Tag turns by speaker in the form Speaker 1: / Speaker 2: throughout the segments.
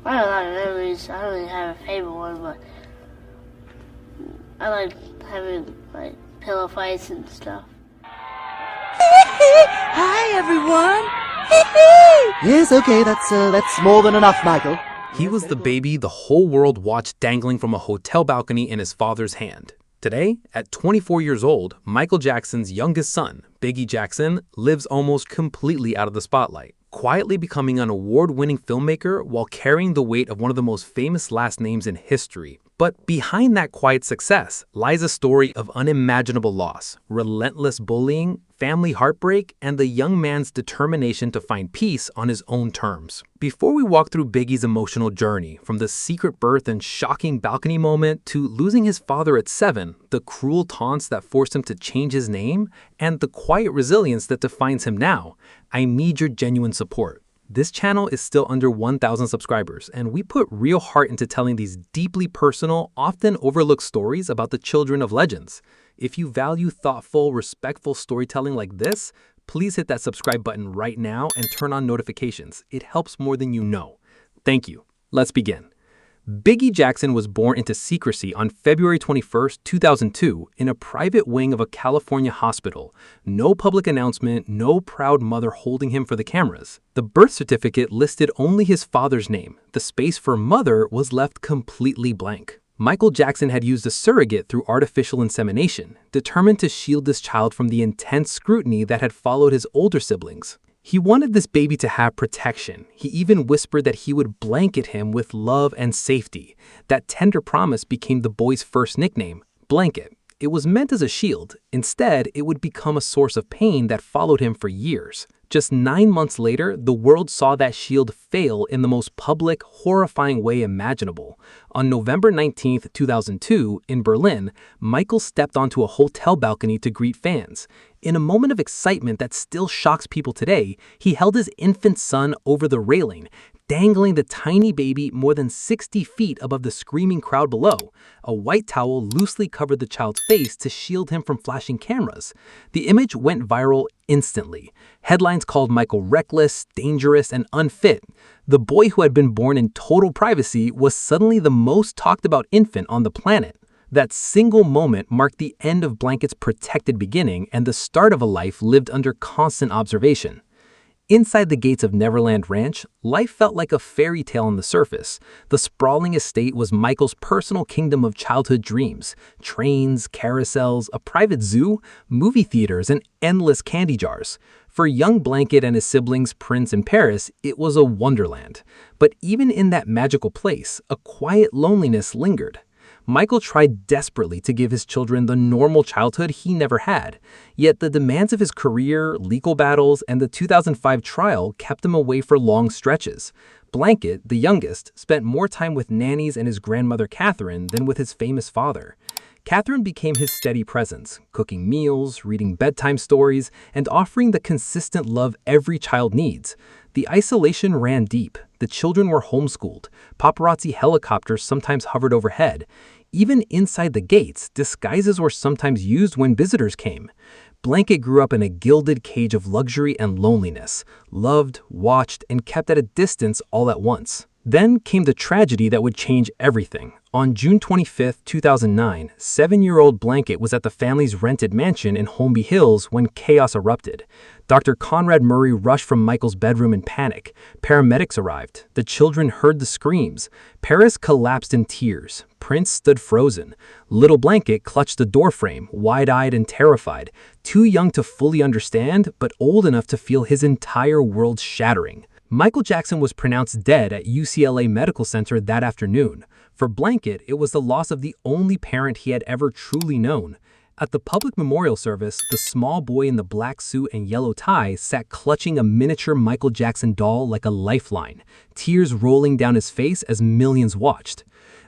Speaker 1: I have a lot of memories. I don't really have a favorite one, but I like having like pillow fights and stuff.
Speaker 2: Hi, everyone.
Speaker 3: Yes, okay, that's more than enough, Michael.
Speaker 4: He was the baby the whole world watched dangling from a hotel balcony in his father's hand. Today, at 24 years old, Michael Jackson's youngest son, Bigi Jackson, lives almost completely out of the spotlight, quietly becoming an award-winning filmmaker while carrying the weight of one of the most famous last names in history. But behind that quiet success lies a story of unimaginable loss, relentless bullying, family heartbreak, and the young man's determination to find peace on his own terms. Before we walk through Biggie's emotional journey, from the secret birth and shocking balcony moment to losing his father at 7, the cruel taunts that forced him to change his name, and the quiet resilience that defines him now, I need your genuine support. This channel is still under 1,000 subscribers, and we put real heart into telling these deeply personal, often overlooked stories about the children of legends. If you value thoughtful, respectful storytelling like this, please hit that subscribe button right now and turn on notifications. It helps more than you know. Thank you. Let's begin. Bigi Jackson was born into secrecy on February 21, 2002, in a private wing of a California hospital. No public announcement, no proud mother holding him for the cameras. The birth certificate listed only his father's name. The space for mother was left completely blank. Michael Jackson had used a surrogate through artificial insemination, determined to shield this child from the intense scrutiny that had followed his older siblings. He wanted this baby to have protection. He even whispered that he would blanket him with love and safety. That tender promise became the boy's first nickname, Blanket. It was meant as a shield. Instead, it would become a source of pain that followed him for years. Just 9 months later, the world saw that shield fail in the most public, horrifying way imaginable. On November 19, 2002, in Berlin, Michael stepped onto a hotel balcony to greet fans. In a moment of excitement that still shocks people today, he held his infant son over the railing, dangling the tiny baby more than 60 feet above the screaming crowd below. A white towel loosely covered the child's face to shield him from flashing cameras. The image went viral instantly. Headlines called Michael reckless, dangerous, and unfit. The boy who had been born in total privacy was suddenly the most talked about infant on the planet. That single moment marked the end of Blanket's protected beginning and the start of a life lived under constant observation. Inside the gates of Neverland Ranch, life felt like a fairy tale on the surface. The sprawling estate was Michael's personal kingdom of childhood dreams. Trains, carousels, a private zoo, movie theaters, and endless candy jars. For young Blanket and his siblings Prince and Paris, it was a wonderland. But even in that magical place, a quiet loneliness lingered. Michael tried desperately to give his children the normal childhood he never had, yet the demands of his career, legal battles, and the 2005 trial kept him away for long stretches. Blanket, the youngest, spent more time with nannies and his grandmother Catherine than with his famous father. Catherine became his steady presence, cooking meals, reading bedtime stories, and offering the consistent love every child needs. The isolation ran deep. The children were homeschooled. Paparazzi helicopters sometimes hovered overhead. Even inside the gates, disguises were sometimes used when visitors came. Blanket grew up in a gilded cage of luxury and loneliness, loved, watched, and kept at a distance all at once. Then came the tragedy that would change everything. On June 25, 2009, 7-year-old Blanket was at the family's rented mansion in Holmby Hills when chaos erupted. Dr. Conrad Murray rushed from Michael's bedroom in panic. Paramedics arrived. The children heard the screams. Paris collapsed in tears. Prince stood frozen. Little Blanket clutched the doorframe, wide-eyed and terrified, too young to fully understand, but old enough to feel his entire world shattering. Michael Jackson was pronounced dead at UCLA Medical Center that afternoon. For Blanket, it was the loss of the only parent he had ever truly known. At the public memorial service, the small boy in the black suit and yellow tie sat clutching a miniature Michael Jackson doll like a lifeline, tears rolling down his face as millions watched.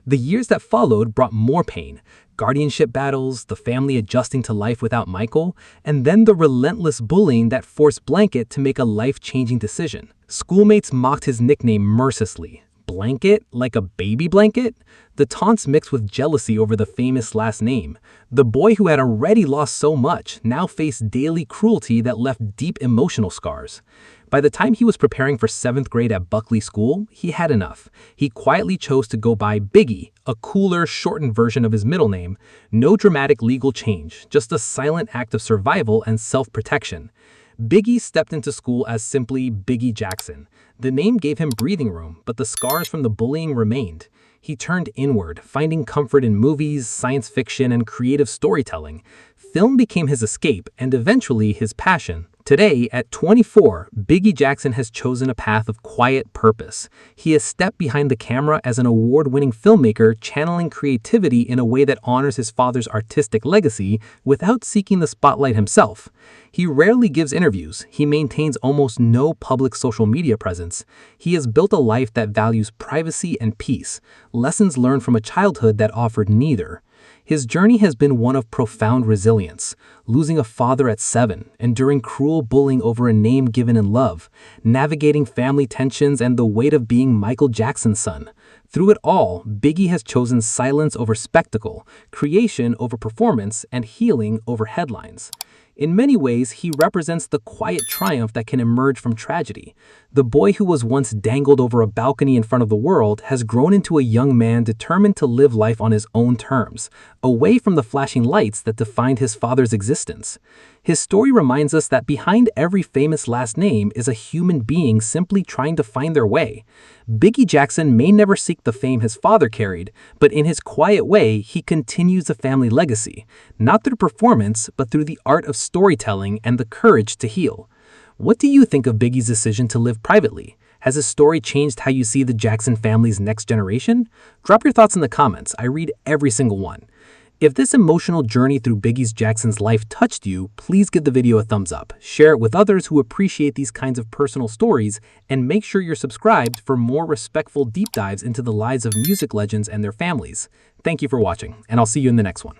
Speaker 4: The years that followed brought more pain. Guardianship battles, the family adjusting to life without Michael, and then the relentless bullying that forced Blanket to make a life-changing decision. Schoolmates mocked his nickname mercilessly. Blanket? Like a baby blanket? The taunts mixed with jealousy over the famous last name. The boy who had already lost so much now faced daily cruelty that left deep emotional scars. By the time he was preparing for 7th grade at Buckley School, he had enough. He quietly chose to go by Biggie, a cooler, shortened version of his middle name. No dramatic legal change, just a silent act of survival and self-protection. Biggie stepped into school as simply Bigi Jackson. The name gave him breathing room, but the scars from the bullying remained. He turned inward, finding comfort in movies, science fiction, and creative storytelling. Film became his escape and eventually his passion. Today, at 24, Bigi Jackson has chosen a path of quiet purpose. He has stepped behind the camera as an award-winning filmmaker, channeling creativity in a way that honors his father's artistic legacy without seeking the spotlight himself. He rarely gives interviews. He maintains almost no public social media presence. He has built a life that values privacy and peace, lessons learned from a childhood that offered neither. His journey has been one of profound resilience, losing a father at 7, enduring cruel bullying over a name given in love, navigating family tensions and the weight of being Michael Jackson's son. Through it all, Biggie has chosen silence over spectacle, creation over performance, and healing over headlines. In many ways, he represents the quiet triumph that can emerge from tragedy. The boy who was once dangled over a balcony in front of the world has grown into a young man determined to live life on his own terms, away from the flashing lights that defined his father's existence. His story reminds us that behind every famous last name is a human being simply trying to find their way. Bigi Jackson may never seek the fame his father carried, but in his quiet way, he continues the family legacy, not through performance, but through the art of storytelling and the courage to heal. What do you think of Biggie's decision to live privately? Has his story changed how you see the Jackson family's next generation? Drop your thoughts in the comments. I read every single one. If this emotional journey through Bigi Jackson's life touched you, please give the video a thumbs up, share it with others who appreciate these kinds of personal stories, and make sure you're subscribed for more respectful deep dives into the lives of music legends and their families. Thank you for watching, and I'll see you in the next one.